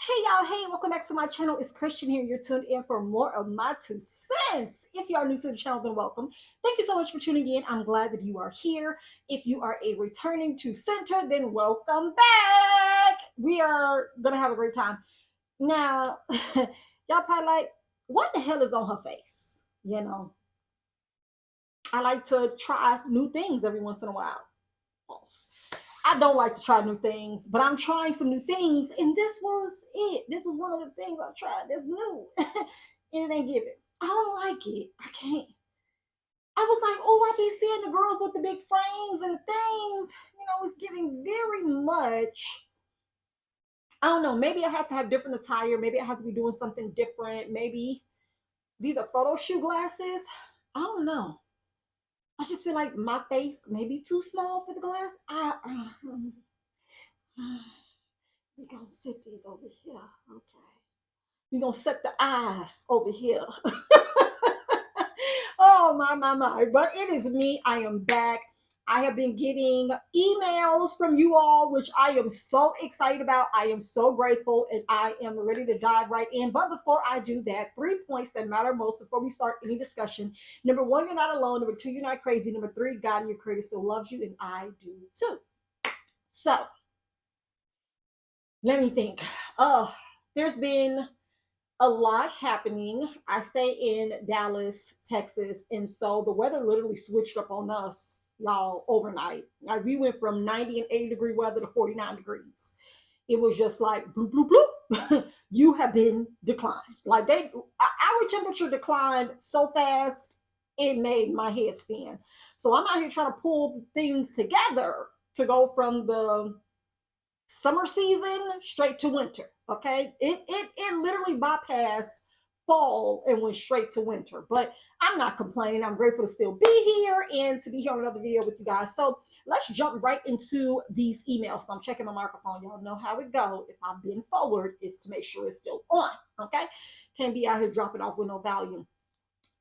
Hey y'all, hey, welcome back to my channel. It's Christian here. You're tuned in for more of my 2 cents. If you are new to the channel, then welcome. Thank you so much for tuning in. I'm glad that you are here. If you are a returning to center, then welcome back. We are gonna have a great time. Now, y'all probably like, what the hell is on her face? I like to try new things every once in a while. False. I don't like to try new things, but I'm trying some new things, and this was it. This was one of the things I tried that's new, and it ain't giving. I don't like it. I can't. I was like, oh, I be seeing the girls with the big frames and things. It's giving very much. I don't know. Maybe I have to have different attire. Maybe I have to be doing something different. Maybe these are photo shoot glasses. I don't know. I just feel like my face may be too small for the glass. We're gonna set these over here. Okay. We're gonna set the eyes over here. Oh my. But it is me. I am back. I have been getting emails from you all, which I am so excited about. I am so grateful, and I am ready to dive right in. But before I do that, 3 points that matter most before we start any discussion. Number one, you're not alone. Number two, you're not crazy. Number three, God, your creator, still loves you, and I do too. So let me think. Oh, there's been a lot happening. I stay in Dallas, Texas, and so the weather literally switched up on us, y'all, overnight. Like we went from 90 and 80-degree weather to 49 degrees. It was just like bloop bloop bloop. You have been declined. Like our temperature declined so fast it made my head spin. So I'm out here trying to pull things together to go from the summer season straight to winter. Okay, it literally bypassed fall and went straight to winter. But I'm not complaining. I'm grateful to still be here and to be here on another video with you guys. So let's jump right into these emails. So I'm checking my microphone. Y'all know how it go. If I bend forward, it's to make sure it's still on. Okay, can't be out here dropping off with no value.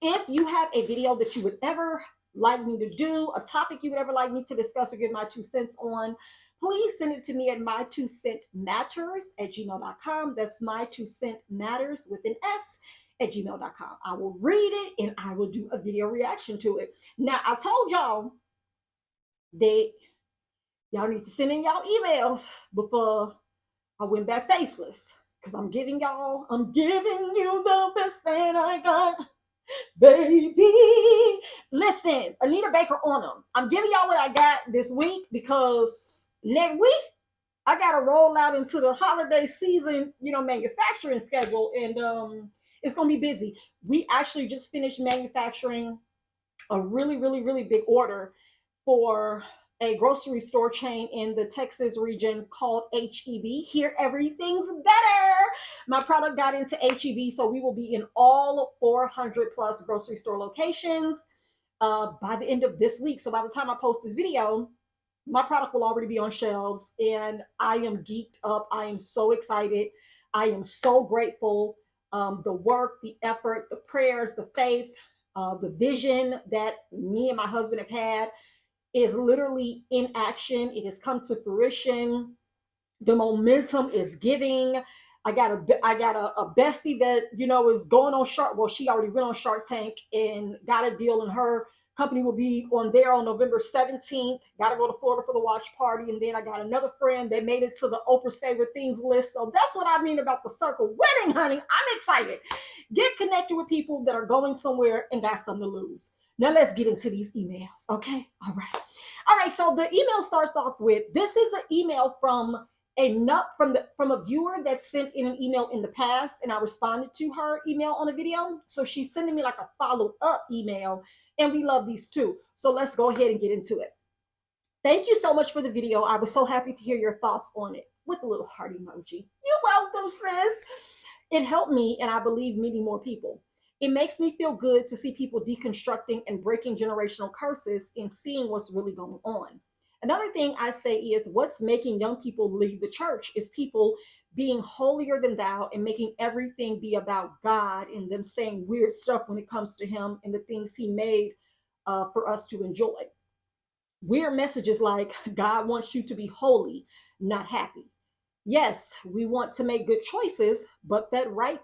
If you have a video that you would ever like me to do, a topic you would ever like me to discuss or give my 2 cents on, please send it to me at my2centmatters@gmail.com. That's my2centmatters with an S at gmail.com. I will read it and I will do a video reaction to it. Now, I told y'all that y'all need to send in y'all emails before I went back faceless. Because I'm giving you the best that I got. Baby, listen, Anita Baker on them. I'm giving y'all what I got this week because next week I got to roll out into the holiday season, manufacturing schedule, and it's gonna be busy. We actually just finished manufacturing a really, really, really big order for a grocery store chain in the Texas region called HEB. Here, everything's better. My product got into HEB, so we will be in all 400 plus grocery store locations by the end of this week. So by the time I post this video, my product will already be on shelves, and I am geeked up. I am so excited. I am so grateful. The work, the effort, the prayers, the faith, the vision that me and my husband have had is literally in action. It has come to fruition. The momentum is giving. I got a bestie that is going on Shark. Well, she already went on Shark Tank and got a deal, and her company will be on there on November 17th. Got to go to Florida for the watch party, and then I got another friend that made it to the Oprah's favorite things list. So that's what I mean about the circle wedding, honey. I'm excited. Get connected with people that are going somewhere and got something to lose. Now let's get into these emails, okay? All right. So the email starts off with, this is an email from a viewer that sent in an email in the past, and I responded to her email on a video. So she's sending me like a follow-up email, and we love these too. So let's go ahead and get into it. Thank you so much for the video. I was so happy to hear your thoughts on it, with a little heart emoji. You're welcome, sis. It helped me, and I believe many more people. It makes me feel good to see people deconstructing and breaking generational curses and seeing what's really going on. Another thing I say is, what's making young people leave the church is people being holier than thou and making everything be about God, and them saying weird stuff when it comes to Him and the things He made for us to enjoy. Weird messages like God wants you to be holy, not happy. Yes, we want to make good choices, but that right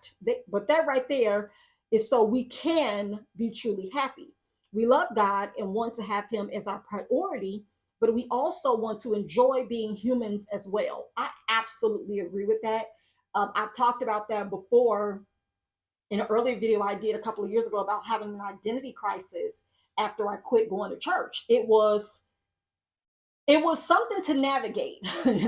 there is so we can be truly happy. We love God and want to have him as our priority, but we also want to enjoy being humans as well. I absolutely agree with that. I've talked about that before in an earlier video I did a couple of years ago about having an identity crisis after I quit going to church. It was something to navigate,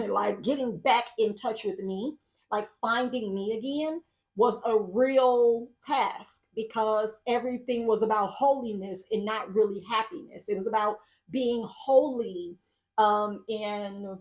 like getting back in touch with me, like finding me again was a real task because everything was about holiness and not really happiness. It was about being holy, and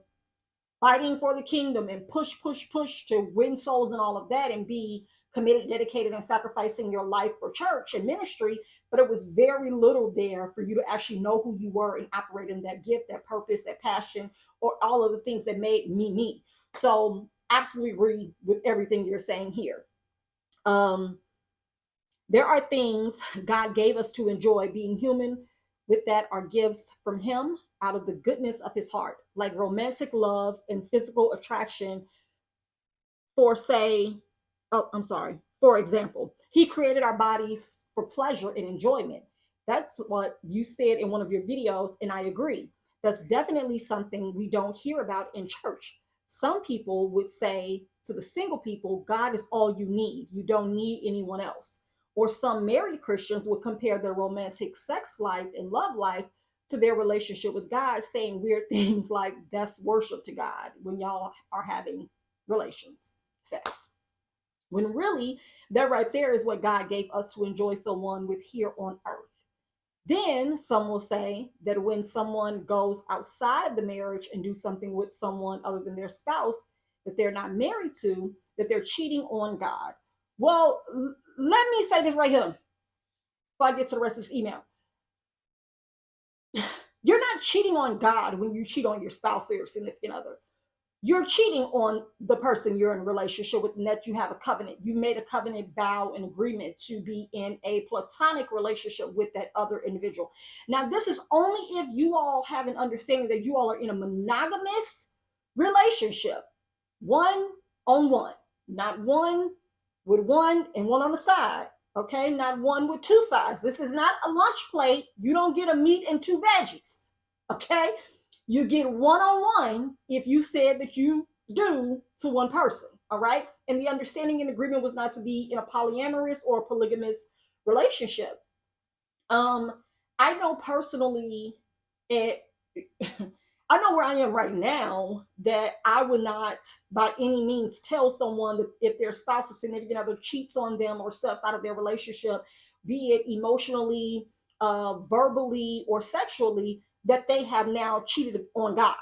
fighting for the kingdom and push, push, push to win souls and all of that and be committed, dedicated, and sacrificing your life for church and ministry. But it was very little there for you to actually know who you were and operate in that gift, that purpose, that passion, or all of the things that made me me. So, absolutely agree with everything you're saying here. Um, there are things God gave us to enjoy being human. With that are gifts from Him out of the goodness of His heart, like romantic love and physical attraction. For, say, oh, I'm sorry, for example, He created our bodies for pleasure and enjoyment. That's what you said in one of your videos, and I agree. That's definitely something we don't hear about in church. Some people would say to the single people, God is all you need. You don't need anyone else. Or some married Christians would compare their romantic sex life and love life to their relationship with God, saying weird things like that's worship to God when y'all are having relations, sex. When really, that right there is what God gave us to enjoy someone with here on earth. Then some will say that when someone goes outside of the marriage and do something with someone other than their spouse that they're not married to, that they're cheating on God. Well, let me say this right here before I get to the rest of this email. You're not cheating on God when you cheat on your spouse or your significant other. You're cheating on the person you're in a relationship with, and that you have a covenant. You made a covenant vow and agreement to be in a platonic relationship with that other individual. Now, this is only if you all have an understanding that you all are in a monogamous relationship, one on one, not one with one and one on the side. Okay, not one with two sides. This is not a lunch plate. You don't get a meat and two veggies. Okay, you get one on one if you said that you do to one person. All right. And the understanding and agreement was not to be in a polyamorous or polygamous relationship. Um, I know personally, it, I know where I am right now that I would not by any means tell someone that if their spouse or significant other cheats on them or steps out of their relationship, be it emotionally, verbally, or sexually, that they have now cheated on God.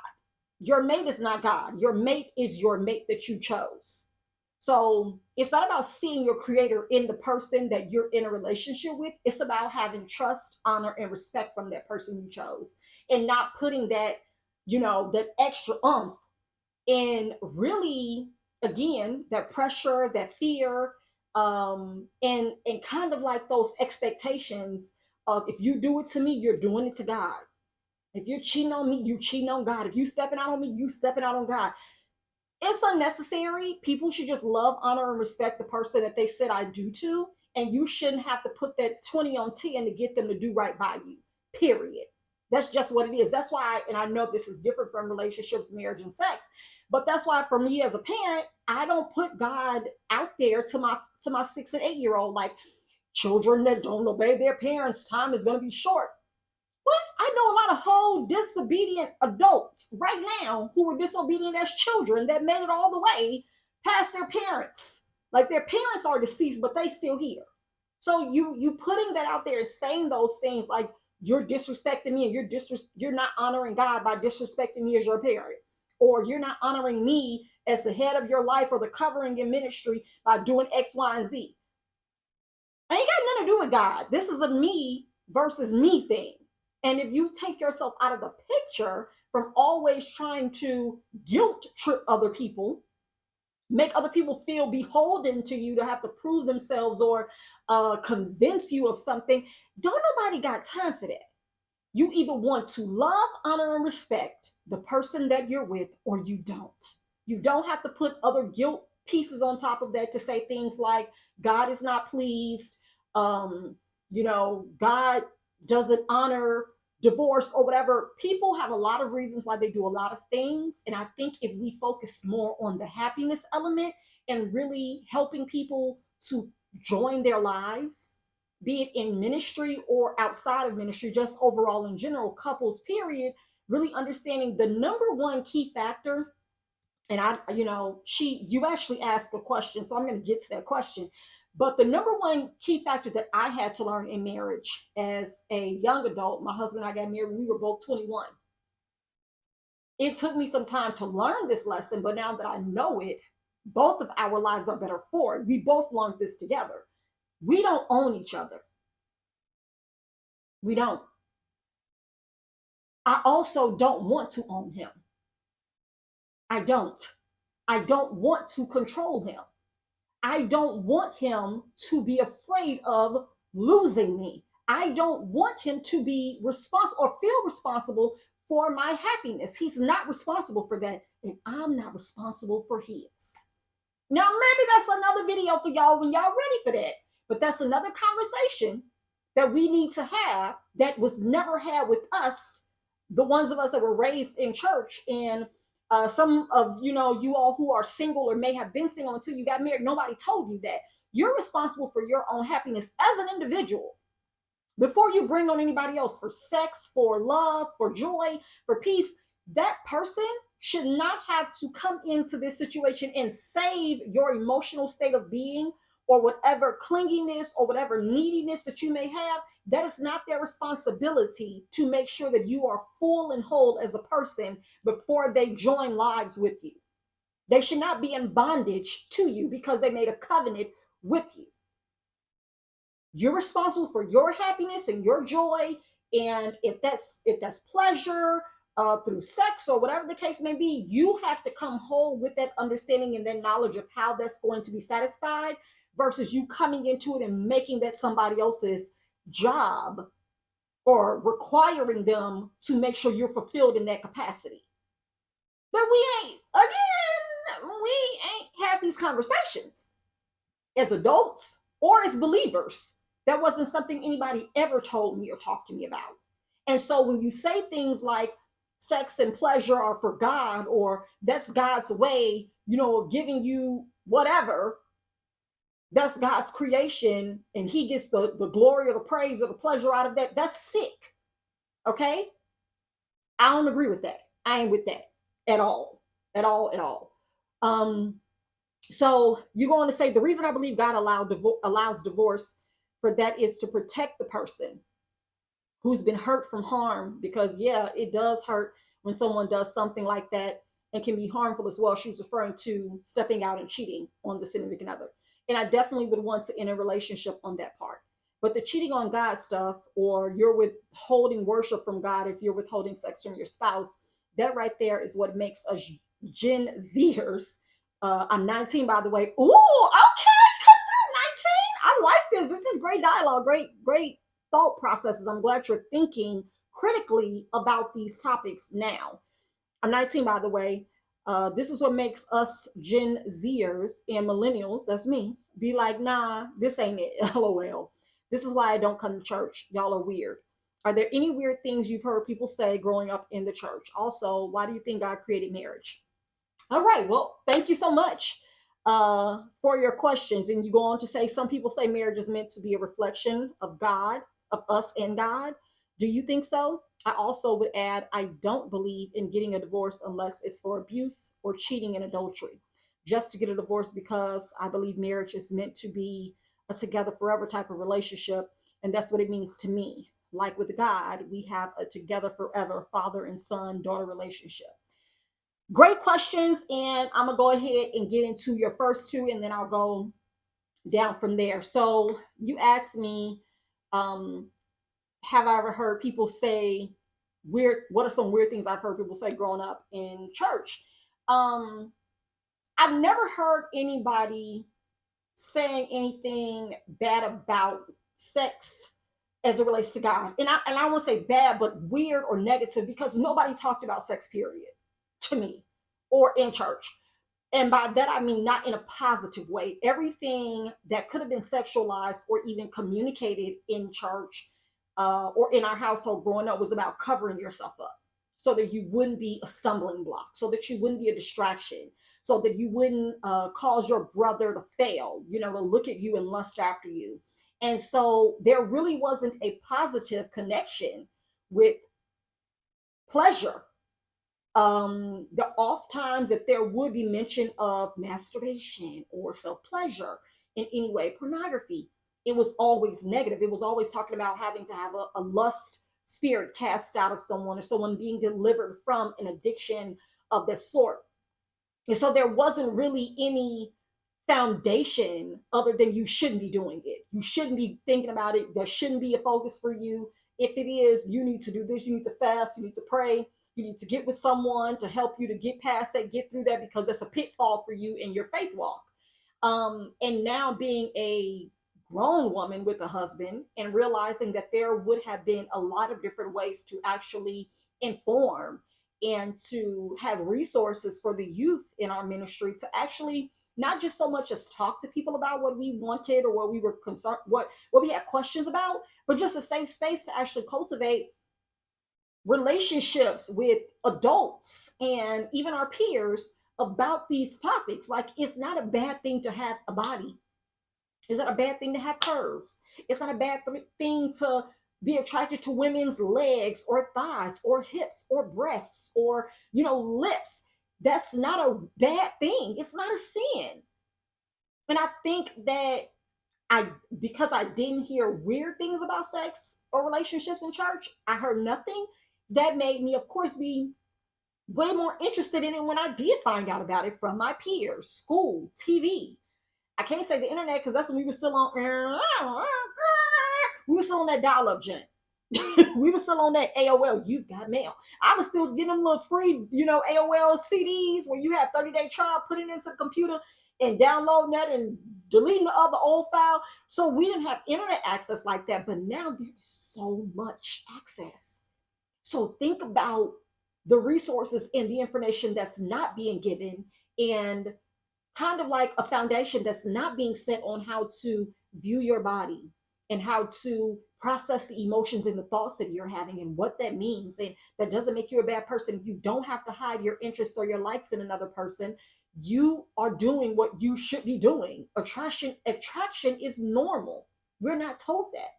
Your mate is not God. Your mate is your mate that you chose. So it's not about seeing your creator in the person that you're in a relationship with. It's about having trust, honor, and respect from that person you chose and not putting that, that extra umph in really, again, that pressure, that fear, and kind of like those expectations of if you do it to me, you're doing it to God. If you're cheating on me, you cheating on God. If you stepping out on me, you stepping out on God. It's unnecessary. People should just love, honor, and respect the person that they said I do to. And you shouldn't have to put that 20 on 10 to get them to do right by you. Period. That's just what it is. That's why, and I know this is different from relationships, marriage, and sex, but that's why for me as a parent, I don't put God out there to my 6 and 8 year old like children that don't obey their parents. Time is going to be short. What? I know a lot of whole disobedient adults right now who were disobedient as children that made it all the way past their parents. Like their parents are deceased, but they still here. So you putting that out there and saying those things like you're disrespecting me and you're not honoring God by disrespecting me as your parent, or you're not honoring me as the head of your life or the covering in ministry by doing X, Y, and Z. I ain't got nothing to do with God. This is a me versus me thing. And if you take yourself out of the picture from always trying to guilt trip other people, make other people feel beholden to you to have to prove themselves or convince you of something, don't nobody got time for that. You either want to love, honor, and respect the person that you're with, or you don't. You don't have to put other guilt pieces on top of that to say things like God is not pleased, God doesn't honor divorce or whatever. People have a lot of reasons why they do a lot of things. And I think if we focus more on the happiness element and really helping people to join their lives, be it in ministry or outside of ministry, just overall in general, couples, period, really understanding the number one key factor. And you actually asked the question, so I'm going to get to that question. But the number one key factor that I had to learn in marriage as a young adult, my husband and I got married when we were both 21. It took me some time to learn this lesson, but now that I know it, both of our lives are better for it. We both learned this together. We don't own each other. We don't. I also don't want to own him. I don't. I don't want to control him. I don't want him to be afraid of losing me. I don't want him to be responsible or feel responsible for my happiness. He's not responsible for that, and I'm not responsible for his. Now, maybe that's another video for y'all when y'all ready for that. But that's another conversation that we need to have that was never had with us, the ones of us that were raised in church. And some of you all who are single or may have been single until you got married, nobody told you that. You're responsible for your own happiness as an individual before you bring on anybody else for sex, for love, for joy, for peace. That person should not have to come into this situation and save your emotional state of being or whatever clinginess or whatever neediness that you may have. That is not their responsibility to make sure that you are full and whole as a person before they join lives with you. They should not be in bondage to you because they made a covenant with you. You're responsible for your happiness and your joy. And if that's pleasure through sex or whatever the case may be, you have to come whole with that understanding and that knowledge of how that's going to be satisfied versus you coming into it and making that somebody else's job or requiring them to make sure you're fulfilled in that capacity. But we ain't had these conversations as adults or as believers. That wasn't something anybody ever told me or talked to me about. And so when you say things like sex and pleasure are for God, or that's God's way, of giving you whatever, that's God's creation, and he gets the glory or the praise or the pleasure out of that, that's sick. Okay? I don't agree with that. I ain't with that at all. At all, at all. So you're going to say the reason I believe God allows divorce for that is to protect the person who's been hurt from harm, because yeah, it does hurt when someone does something like that and can be harmful as well. She was referring to stepping out and cheating on the significant other. And I definitely would want to end a relationship on that part. But the cheating on God stuff, or you're withholding worship from God if you're withholding sex from your spouse, that right there is what makes us Gen Zers. I'm 19, by the way. Ooh, okay, come through, 19. I like this. This is great dialogue, great thought processes. I'm glad you're thinking critically about these topics now. I'm 19, by the way. This is what makes us Gen Zers and millennials, that's me, be like, nah, this ain't it. LOL. This is why I don't come to church. Y'all are weird. Are there any weird things you've heard people say growing up in the church? Also, why do you think God created marriage? All right. Well, thank you so much for your questions. And you go on to say some people say marriage is meant to be a reflection of God, of us and God. Do you think so? I also would add, I don't believe in getting a divorce unless it's for abuse or cheating and adultery. Just to get a divorce, because I believe marriage is meant to be a together forever type of relationship. And that's what it means to me. Like with God, we have a together forever father and son, daughter relationship. Great questions. And I'm going to go ahead and get into your first two, and then I'll go down from there. So you asked me, have I ever heard people say what are some weird things I've heard people say growing up in church? I've never heard anybody saying anything bad about sex as it relates to God. And I won't say bad, but weird or negative, because nobody talked about sex, period, to me, or in church. And by that, I mean not in a positive way. Everything that could have been sexualized or even communicated in church or in our household growing up was about covering yourself up so that you wouldn't be a stumbling block, so that you wouldn't be a distraction, so that you wouldn't cause your brother to fail, to look at you and lust after you. And so there really wasn't a positive connection with pleasure. The oft times that there would be mention of masturbation or self pleasure in any way, pornography, it was always negative. It was always talking about having to have a lust spirit cast out of someone or someone being delivered from an addiction of this sort. And so there wasn't really any foundation other than you shouldn't be doing it. You shouldn't be thinking about it. There shouldn't be a focus for you. If it is, you need to do this. You need to fast. You need to pray. You need to get with someone to help you to get past that, get through that, because that's a pitfall for you in your faith walk. And now being a grown woman with a husband and realizing that there would have been a lot of different ways to actually inform and to have resources for the youth in our ministry to actually not just so much as talk to people about what we wanted or what we were concerned, what we had questions about, but just a safe space to actually cultivate relationships with adults and even our peers about these topics. Like, it's not a bad thing to have a body. It's not a bad thing to have curves. It's not a bad thing to be attracted to women's legs or thighs or hips or breasts or, lips. That's not a bad thing. It's not a sin. And I think that I, because I didn't hear weird things about sex or relationships in church, I heard nothing that made me, of course, be way more interested in it when I did find out about it from my peers, school, TV. I can't say the internet because that's when we were still on. We were still on that dial-up junk. We were still on that AOL. You've got mail. I was still getting them little free, AOL CDs where you had 30-day trial, put it into the computer and downloading that and deleting the other old file. So we didn't have internet access like that, but now there's so much access. So think about the resources and the information that's not being given, and kind of like a foundation that's not being set on how to view your body and how to process the emotions and the thoughts that you're having and what that means. And that doesn't make you a bad person. You don't have to hide your interests or your likes in another person. You are doing what you should be doing. Attraction is normal. We're not told that.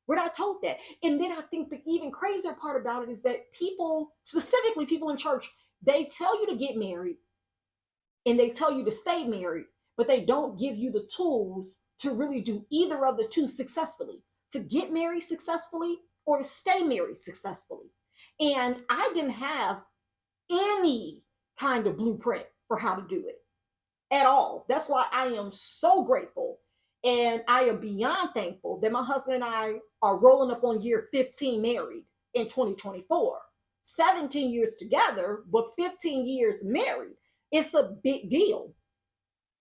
We're not told that. And then I think the even crazier part about it is that people, specifically people in church, they tell you to get married and they tell you to stay married, but they don't give you the tools to really do either of the two successfully, to get married successfully or to stay married successfully. And I didn't have any kind of blueprint for how to do it at all. That's why I am so grateful and I am beyond thankful that my husband and I are rolling up on year 15 married in 2024. 17 years together, but 15 years married. It's a big deal.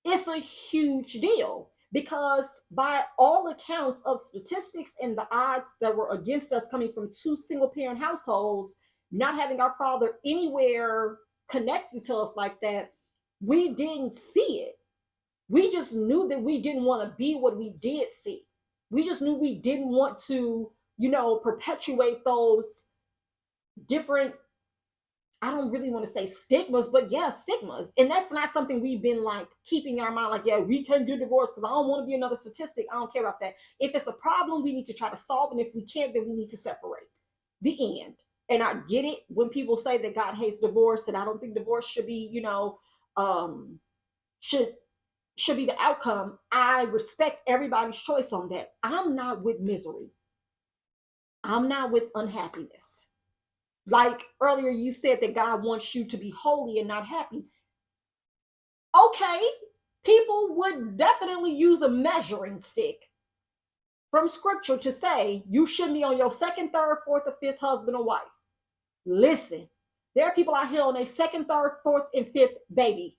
It's a huge deal because, by all accounts of statistics and the odds that were against us coming from two single parent households, not having our father anywhere connected to us like that, we didn't see it. We just knew that we didn't want to be what we did see. We just knew we didn't want to, perpetuate those different, I don't really want to say stigmas, but yeah, stigmas. And that's not something we've been like keeping in our mind, like, yeah, we can't do divorce because I don't want to be another statistic. I don't care about that. If it's a problem, we need to try to solve. And if we can't, then we need to separate. The end. And I get it when people say that God hates divorce, and I don't think divorce should be, should be the outcome. I respect everybody's choice on that. I'm not with misery. I'm not with unhappiness. Like earlier, you said that God wants you to be holy and not happy. Okay, people would definitely use a measuring stick from scripture to say you shouldn't be on your second, third, fourth, or fifth husband or wife. Listen, there are people out here on a second, third, fourth, and fifth baby,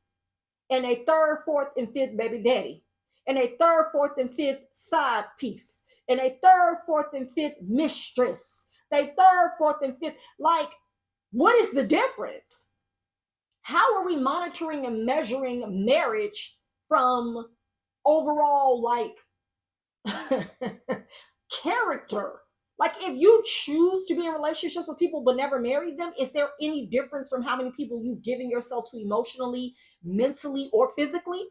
and a third, fourth, and fifth baby daddy, and a third, fourth, and fifth side piece, and a third, fourth, and fifth mistress. They third, fourth, and fifth. Like, what is the difference? How are we monitoring and measuring marriage from overall like character? Like, if you choose to be in relationships with people but never marry them, is there any difference from how many people you've given yourself to emotionally, mentally, or physically?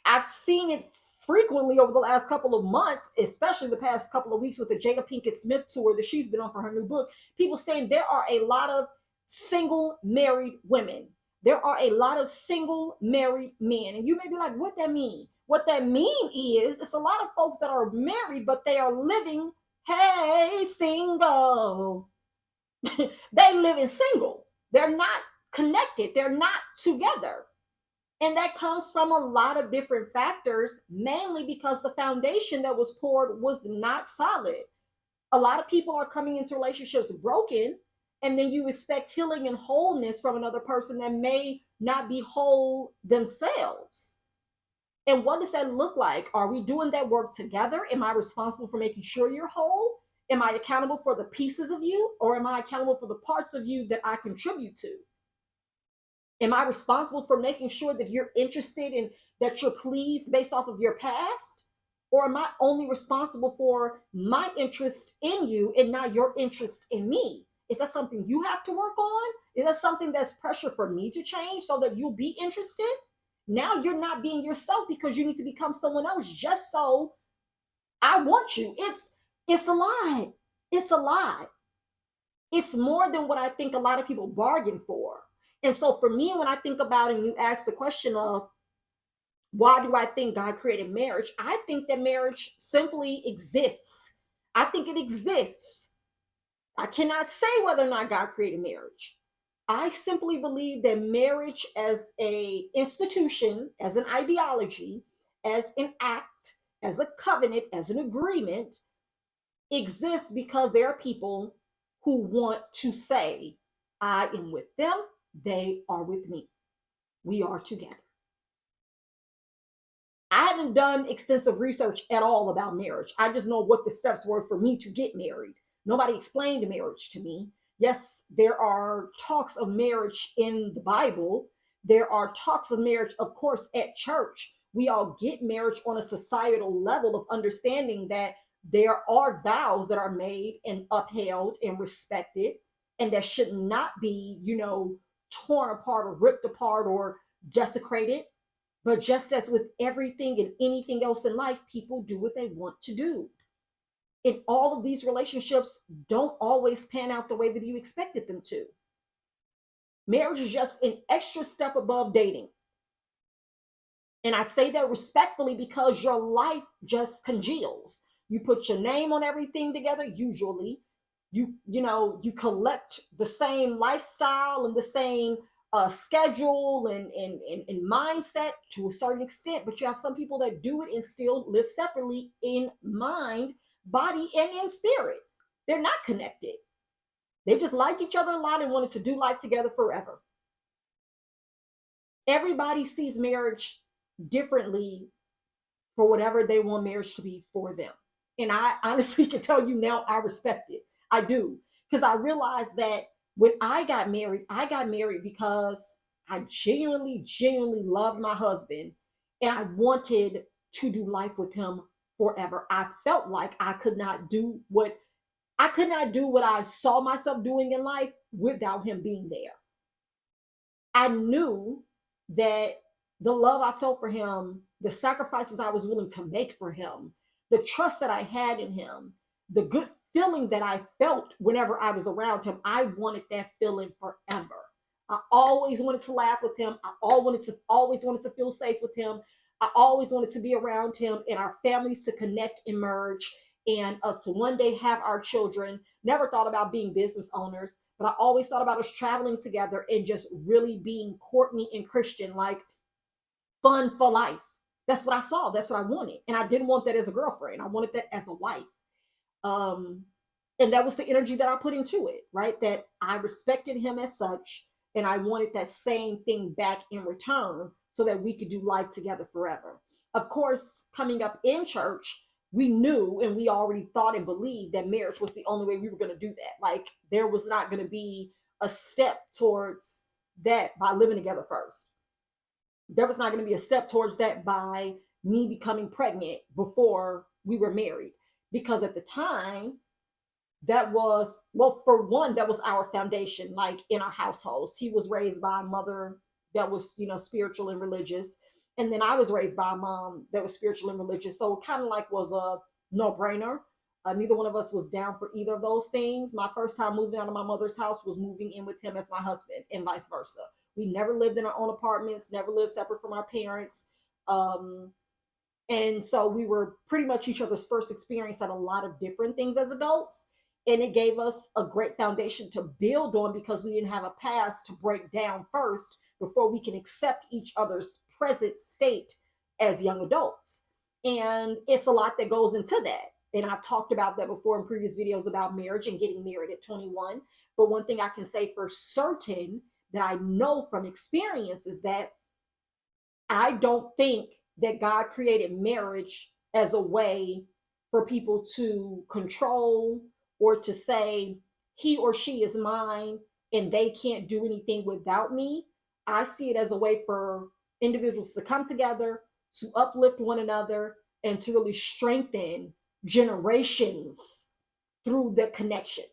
I've seen it frequently over the last couple of months, especially the past couple of weeks with the Jada Pinkett Smith tour that she's been on for her new book. People saying there are a lot of single married women. There are a lot of single married men. And you may be like, what that mean? What that mean is it's a lot of folks that are married, but they are living, hey, single. They living single. They're not connected. They're not together. And that comes from a lot of different factors, mainly because the foundation that was poured was not solid. A lot of people are coming into relationships broken, and then you expect healing and wholeness from another person that may not be whole themselves. And what does that look like? Are we doing that work together? Am I responsible for making sure you're whole? Am I accountable for the pieces of you, or am I accountable for the parts of you that I contribute to? Am I responsible for making sure that you're interested in, that you're pleased based off of your past? Or am I only responsible for my interest in you and not your interest in me? Is that something you have to work on? Is that something that's pressure for me to change so that you'll be interested? Now you're not being yourself because you need to become someone else just so I want you. It's a lie. It's a lie. It's more than what I think a lot of people bargain for. And so for me, when I think about it, and you ask the question of why do I think God created marriage? I think that marriage simply exists. I think it exists. I cannot say whether or not God created marriage. I simply believe that marriage as a institution, as an ideology, as an act, as a covenant, as an agreement, exists because there are people who want to say, I am with them, they are with me. We are together. I haven't done extensive research at all about marriage. I just know what the steps were for me to get married. Nobody explained marriage to me. Yes, there are talks of marriage in the Bible. There are talks of marriage, of course, at church. We all get marriage on a societal level of understanding that there are vows that are made and upheld and respected, and that should not be, torn apart or ripped apart or desecrated. But just as with everything and anything else in life, people do what they want to do. And all of these relationships don't always pan out the way that you expected them to. Marriage is just an extra step above dating. And I say that respectfully because your life just congeals. You put your name on everything together, usually. You collect the same lifestyle and the same schedule and mindset to a certain extent, but you have some people that do it and still live separately in mind, body, and in spirit. They're not connected. They just liked each other a lot and wanted to do life together forever. Everybody sees marriage differently for whatever they want marriage to be for them. And I honestly can tell you now, I respect it. I do. Because I realized that when I got married because I genuinely loved my husband and I wanted to do life with him forever. I felt like I could not do what I saw myself doing in life without him being there. I knew that the love I felt for him, the sacrifices I was willing to make for him, the trust that I had in him, the good feeling that I felt whenever I was around him, I wanted that feeling forever. I always wanted to laugh with him. I always wanted to feel safe with him. I always wanted to be around him and our families to connect and merge and us to one day have our children. Never thought about being business owners, but I always thought about us traveling together and just really being Courtney and Christian, like fun for life. That's what I saw. That's what I wanted. And I didn't want that as a girlfriend. I wanted that as a wife. Um, and that was the energy that I put into it, right? That I respected him as such. And I wanted that same thing back in return so that we could do life together forever. Of course, coming up in church, we knew and we already thought and believed that marriage was the only way we were going to do that. Like there was not going to be a step towards that by living together first. There was not going to be a step towards that by me becoming pregnant before we were married. Because at the time, that was, well, for one, that was our foundation, like in our households. He was raised by a mother that was, spiritual and religious. And then I was raised by a mom that was spiritual and religious. So it kind of like was a no-brainer. Neither one of us was down for either of those things. My first time moving out of my mother's house was moving in with him as my husband, and vice versa. We never lived in our own apartments, never lived separate from our parents. Um, and so we were pretty much each other's first experience at a lot of different things as adults. And it gave us a great foundation to build on because we didn't have a past to break down first before we can accept each other's present state as young adults. And it's a lot that goes into that. And I've talked about that before in previous videos about marriage and getting married at 21. But one thing I can say for certain that I know from experience is that I don't think that God created marriage as a way for people to control or to say he or she is mine and they can't do anything without me. I see it as a way for individuals to come together, to uplift one another, and to really strengthen generations through the connection.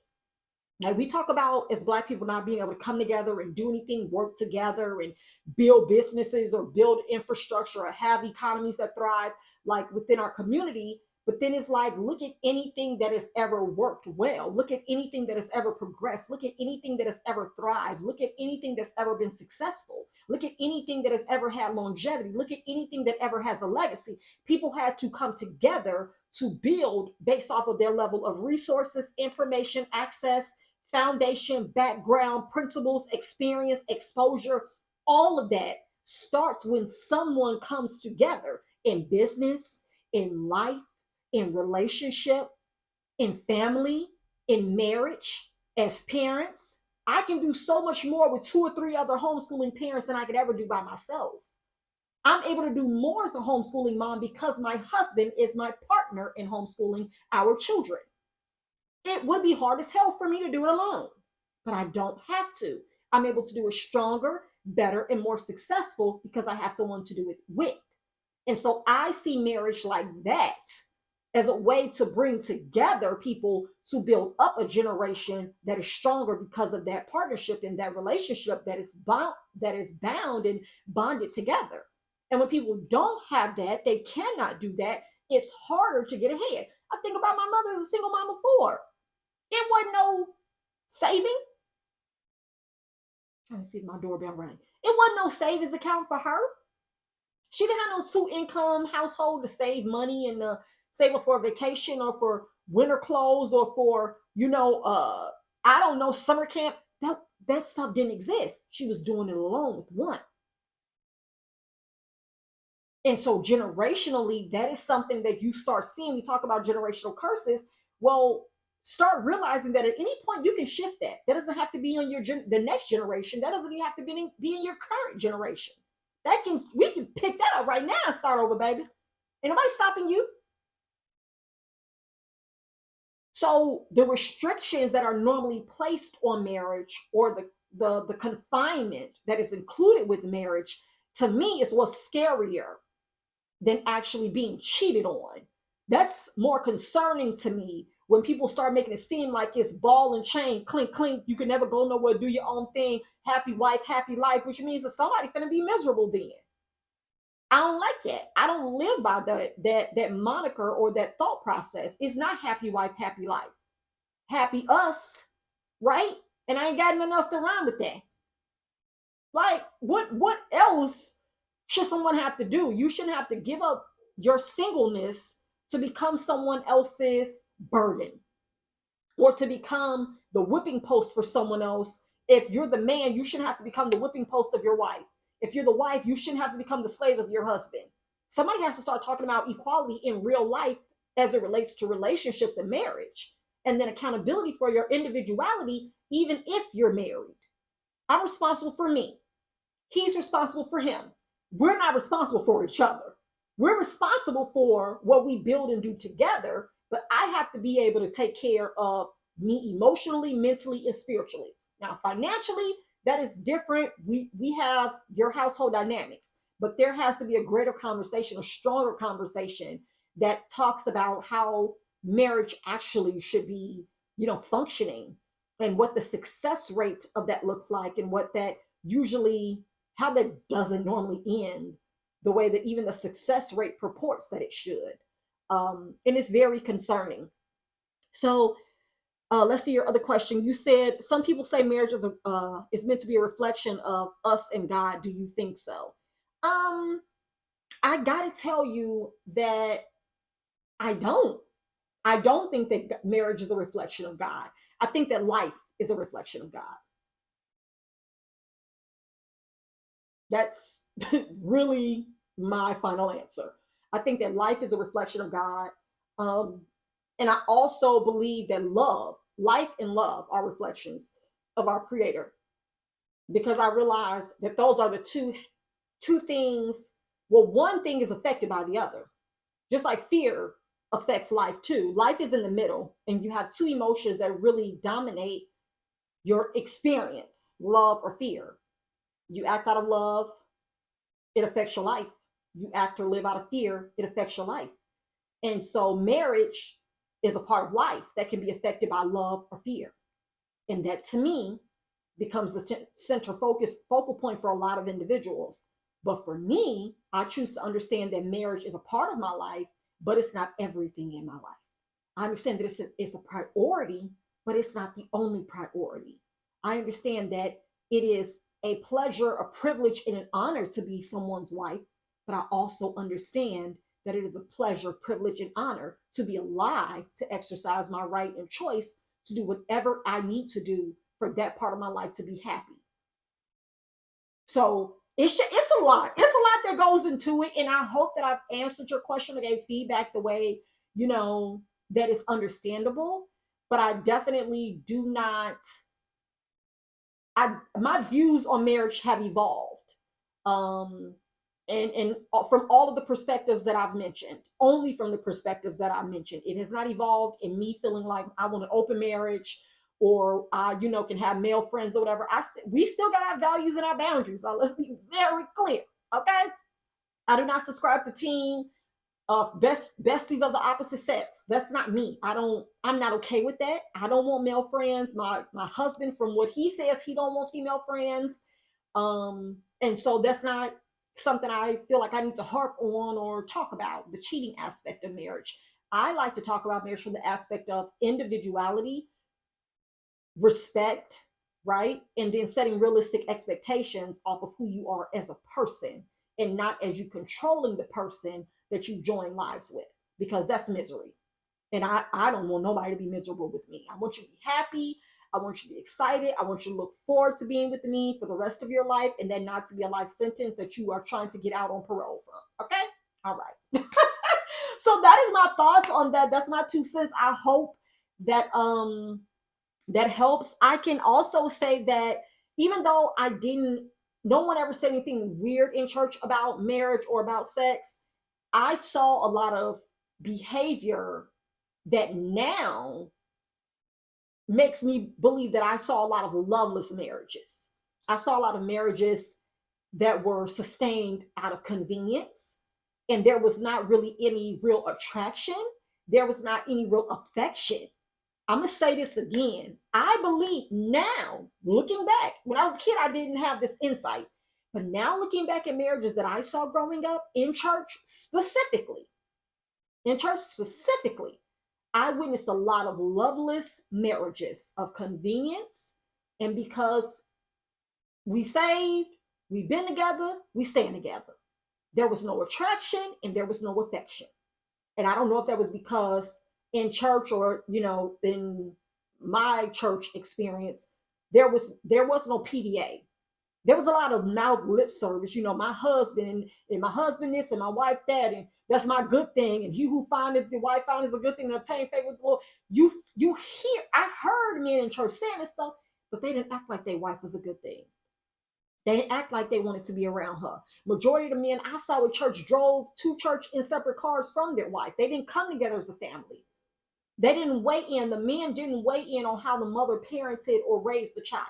Now, we talk about as Black people not being able to come together and do anything, work together and build businesses or build infrastructure or have economies that thrive like within our community. But then it's like, look at anything that has ever worked well. Look at anything that has ever progressed. Look at anything that has ever thrived. Look at anything that's ever been successful. Look at anything that has ever had longevity. Look at anything that ever has a legacy. People had to come together to build based off of their level of resources, information, access, foundation, background, principles, experience, exposure. All of that starts when someone comes together in business, in life, in relationship, in family, in marriage, as parents. I can do so much more with two or three other homeschooling parents than I could ever do by myself. I'm able to do more as a homeschooling mom because my husband is my partner in homeschooling our children. It would be hard as hell for me to do it alone, but I don't have to. I'm able to do it stronger, better, and more successful because I have someone to do it with. And so I see marriage like that as a way to bring together people to build up a generation that is stronger because of that partnership and that relationship that is bound and bonded together. And when people don't have that, they cannot do that. It's harder to get ahead. I think about my mother as a single mom before. It wasn't no saving. I'm trying to see if my doorbell rang. It wasn't no savings account for her. She didn't have no two-income household to save money and save it for a vacation or for winter clothes or for, I don't know, summer camp. That stuff didn't exist. She was doing it alone with one. And so generationally, that is something that you start seeing. We talk about generational curses. Well, start realizing that at any point you can shift that. That doesn't have to be on the next generation. That doesn't even have to be in your current generation. We can pick that up right now and start over, baby. Ain't nobody stopping you. So the restrictions that are normally placed on marriage or the confinement that is included with marriage, to me, is what's scarier than actually being cheated on. That's more concerning to me when people start making it seem like it's ball and chain, clink, clink. You can never go nowhere, do your own thing, happy wife, happy life, which means that somebody's gonna be miserable then. I don't like that. I don't live by that moniker or that thought process. It's not happy wife, happy life. Happy us, right? And I ain't got nothing else to rhyme with that. Like, what else should someone have to do? You shouldn't have to give up your singleness to become someone else's burden or to become the whipping post for someone else. If you're the man, you shouldn't have to become the whipping post of your wife. If you're the wife, you shouldn't have to become the slave of your husband. Somebody has to start talking about equality in real life as it relates to relationships and marriage, and then accountability for your individuality, even if you're married. I'm responsible for me. He's responsible for him. We're not responsible for each other. We're responsible for what we build and do together, but I have to be able to take care of me emotionally, mentally, and spiritually. Now, financially, that is different. We have your household dynamics, but there has to be a greater conversation, a stronger conversation that talks about how marriage actually should be, functioning, and what the success rate of that looks like, and what that usually, how that doesn't normally end the way that even the success rate purports that it should. And it's very concerning. So let's see your other question. You said some people say marriage is meant to be a reflection of us and God. Do you think so? Um, I gotta tell you that I don't. I don't think that marriage is a reflection of God. I think that life is a reflection of God. That's really my final answer. I think that life is a reflection of God. Um, and I also believe that life and love are reflections of our Creator, because I realize that those are the two things. Well, one thing is affected by the other, just like fear affects life too. Life is in the middle, and you have two emotions that really dominate your experience: love or fear. You act out of love, it affects your life. You act or live out of fear, it affects your life. And so marriage is a part of life that can be affected by love or fear. And that, to me, becomes the center focal point for a lot of individuals. But for me, I choose to understand that marriage is a part of my life, but it's not everything in my life. I understand that it's a priority, but it's not the only priority. I understand that it is a pleasure, a privilege, and an honor to be someone's wife, but I also understand that it is a pleasure, privilege, and honor to be alive, to exercise my right and choice to do whatever I need to do for that part of my life to be happy. So it's a lot. It's a lot that goes into it, and I hope that I've answered your question or gave feedback the way, you know that is understandable. But I definitely do not. My views on marriage have evolved, um, and from all of the perspectives that I've mentioned, only from the perspectives that I mentioned. It has not evolved in me feeling like I want an open marriage, or can have male friends or whatever. We still got our values and our boundaries. So let's be very clear, okay? I do not subscribe to team of besties of the opposite sex. That's not me. I'm not okay with that. I don't want male friends. My husband, from what he says, he don't want female friends. And so that's not something I feel like I need to harp on or talk about, the cheating aspect of marriage. I like to talk about marriage from the aspect of individuality, respect, right? And then setting realistic expectations off of who you are as a person, and not as you controlling the person that you join lives with, because that's misery. And I don't want nobody to be miserable with me. I want you to be happy. I want you to be excited. I want you to look forward to being with me for the rest of your life, and then not to be a life sentence that you are trying to get out on parole from. Okay? All right. So that is my thoughts on that. That's my 2 cents. I hope that that helps. I can also say that even though no one ever said anything weird in church about marriage or about sex, I saw a lot of behavior that now makes me believe that I saw a lot of loveless marriages. I saw a lot of marriages that were sustained out of convenience, and there was not really any real attraction. There was not any real affection. I'm gonna say this again. I believe now, looking back, when I was a kid, I didn't have this insight. But now, looking back at marriages that I saw growing up in church specifically, I witnessed a lot of loveless marriages of convenience. And because we saved, we've been together, we stand together. There was no attraction and there was no affection. And I don't know if that was because in church, or in my church experience, there was no PDA. There was a lot of mouth lip service. My husband and my husband this and my wife that, and that's my good thing. And he who findeth the wife found is a good thing and obtain favor with the Lord. You hear, I heard men in church saying this stuff, but they didn't act like their wife was a good thing. They didn't act like they wanted to be around her. Majority of the men I saw at church drove to church in separate cars from their wife. They didn't come together as a family. They didn't weigh in. The men didn't weigh in on how the mother parented or raised the child.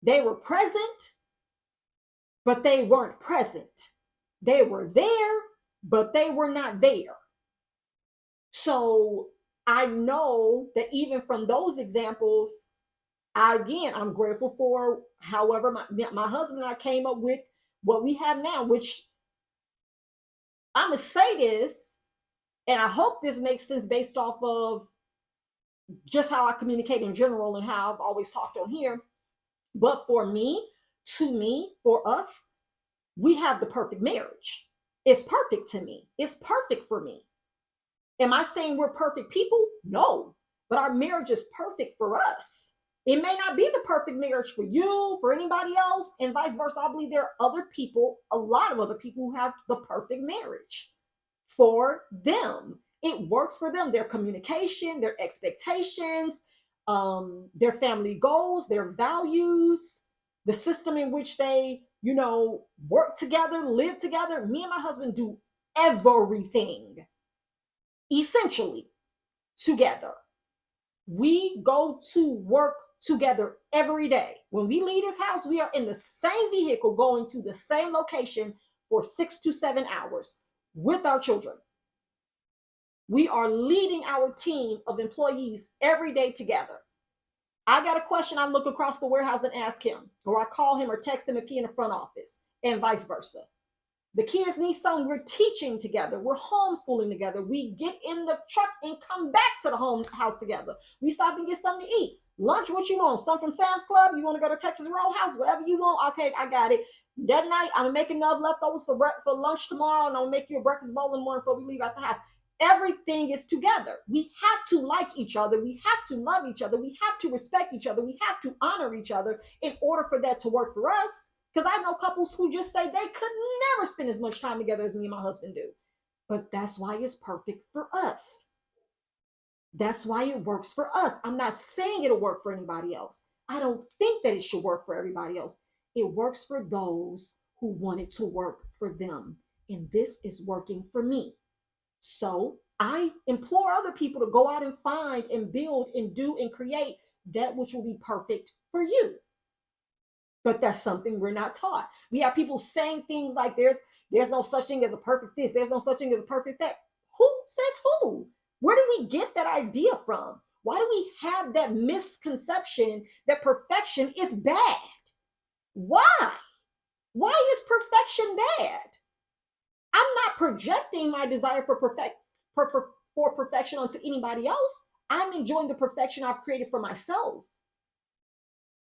They were present, but they weren't present. They were there, but they were not there. So I know that even from those examples, I'm grateful for however my husband and I came up with what we have now, which I'm going to say this, and I hope this makes sense based off of just how I communicate in general and how I've always talked on here. But for me, to me, for us, we have the perfect marriage. It's perfect to me. It's perfect for me. Am I saying we're perfect people? No. But our marriage is perfect for us. It may not be the perfect marriage for you, for anybody else, and vice versa. I believe there are other people, a lot of other people who have the perfect marriage for them. It works for them, their communication, their expectations, their family goals, their values, the system in which they, work together, live together. Me and my husband do everything essentially together. We go to work together every day. When we leave this house, we are in the same vehicle going to the same location for 6 to 7 hours with our children. We are leading our team of employees every day together. I got a question, I look across the warehouse and ask him, or I call him or text him if he's in the front office, and vice versa. The kids need something, we're teaching together, we're homeschooling together, we get in the truck and come back to the home house together. We stop and get something to eat. Lunch, what you want? Some from Sam's Club? You want to go to Texas Roadhouse? Whatever you want. Okay, I got it. That night, I'm making enough leftovers for lunch tomorrow, and I'll make you a breakfast bowl in the morning before we leave out the house. Everything is together. We have to like each other. We have to love each other. We have to respect each other. We have to honor each other in order for that to work for us. Because I know couples who just say they could never spend as much time together as me and my husband do. But that's why it's perfect for us. That's why it works for us. I'm not saying it'll work for anybody else. I don't think that it should work for everybody else. It works for those who want it to work for them. And this is working for me. So I implore other people to go out and find and build and do and create that which will be perfect for you. But that's something we're not taught. We have people saying things like there's no such thing as a perfect this, there's no such thing as a perfect that. Who says who? Where do we get that idea from? Why do we have that misconception that perfection is bad? Why? Why is perfection bad? I'm not projecting my desire for perfection onto anybody else. I'm enjoying the perfection I've created for myself.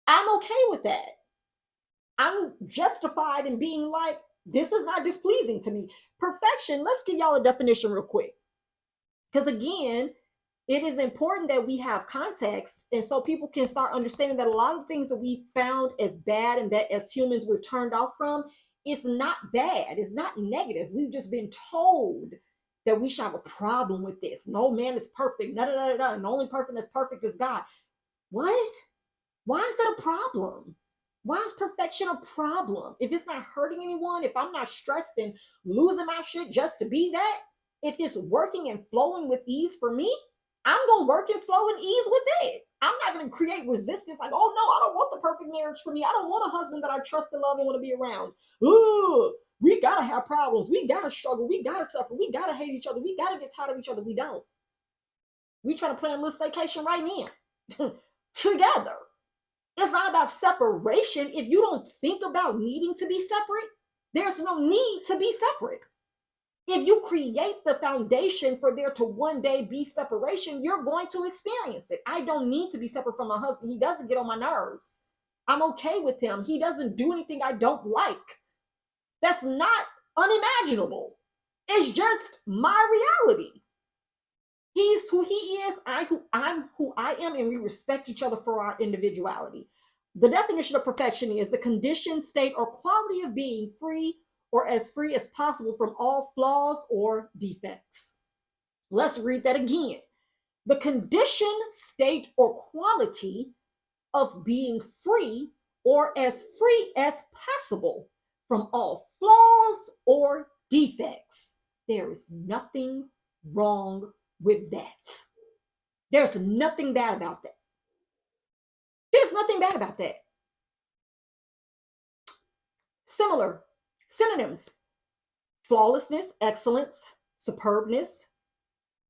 I'm okay with that. I'm justified in being like, this is not displeasing to me. Perfection, let's give y'all a definition real quick. Because again, it is important that we have context, and so people can start understanding that a lot of things that we found as bad and that as humans we're turned off from, it's not bad, it's not negative. We've just been told that we should have a problem with this. No man is perfect, and the only person that's perfect is God. What? Why is that a problem? Why is perfection a problem? If it's not hurting anyone, if I'm not stressed and losing my shit just to be that, if it's working and flowing with ease for me, I'm going to work and flow and ease with it. I'm not going to create resistance like, oh no, I don't want the perfect marriage for me. I don't want a husband that I trust and love and want to be around. Ooh, we got to have problems. We got to struggle. We got to suffer. We got to hate each other. We got to get tired of each other. We don't. We trying to plan a little staycation right now together. It's not about separation. If you don't think about needing to be separate, there's no need to be separate. If you create the foundation for there to one day be separation, you're going to experience it. I don't need to be separate from my husband. He doesn't get on my nerves. I'm okay with him. He doesn't do anything I don't like. That's not unimaginable. It's just my reality. He's who he is, I'm who I am, and we respect each other for our individuality. The definition of perfection is the condition, state, or quality of being free or as free as possible from all flaws or defects. Let's read that again. The condition, state, or quality of being free or as free as possible from all flaws or defects. There is nothing wrong with that. There's nothing bad about that. There's nothing bad about that. Similar. Synonyms: flawlessness, excellence, superbness.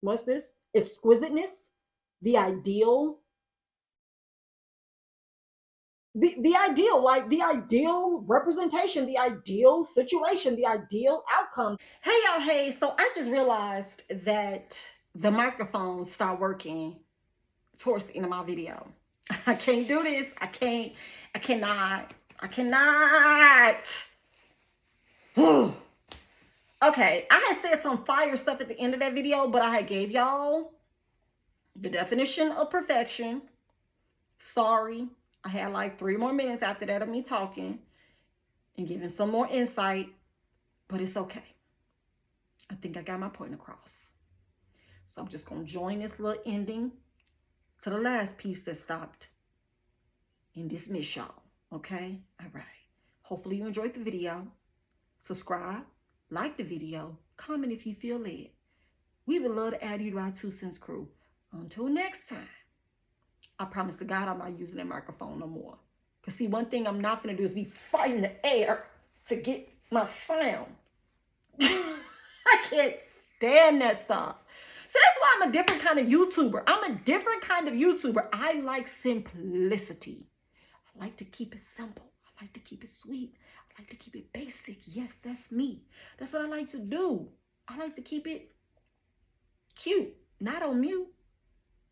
What's this? Exquisiteness, the ideal. The ideal, like the ideal representation, the ideal situation, the ideal outcome. Hey y'all, hey, so I just realized that the microphone stopped working towards the end of my video. I can't do this. I cannot. I cannot. Okay, I had said some fire stuff at the end of that video, but I had gave y'all the definition of perfection. Sorry, I had like 3 more minutes after that of me talking and giving some more insight, but it's okay. I think I got my point across. So I'm just going to join this little ending to the last piece that stopped and dismiss y'all. Okay? All right. Hopefully you enjoyed the video. Subscribe, like the video, comment if you feel led. We would love to add you to our 2 cents crew. Until next time, I promise to God I'm not using that microphone no more. Because see, one thing I'm not going to do is be fighting the air to get my sound. I can't stand that stuff. So that's why I'm a different kind of YouTuber. I'm a different kind of YouTuber. I like simplicity. I like to keep it simple. I like to keep it sweet. I like to keep it basic. Yes, that's me. That's what I like to do. I like to keep it cute, not on mute.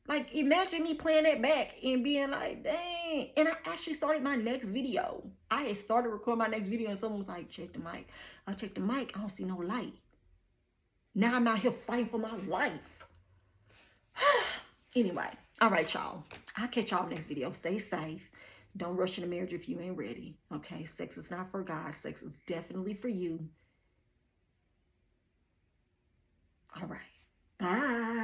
Like, imagine me playing that back and being like, dang. And I actually started my next video. I had started recording my next video and someone was like, check the mic. I checked the mic. I don't see no light. Now I'm out here fighting for my life. Anyway, all right, y'all. I'll catch y'all next video. Stay safe. Don't rush into marriage if you ain't ready. Okay, sex is not for God. Sex is definitely for you. All right. Bye.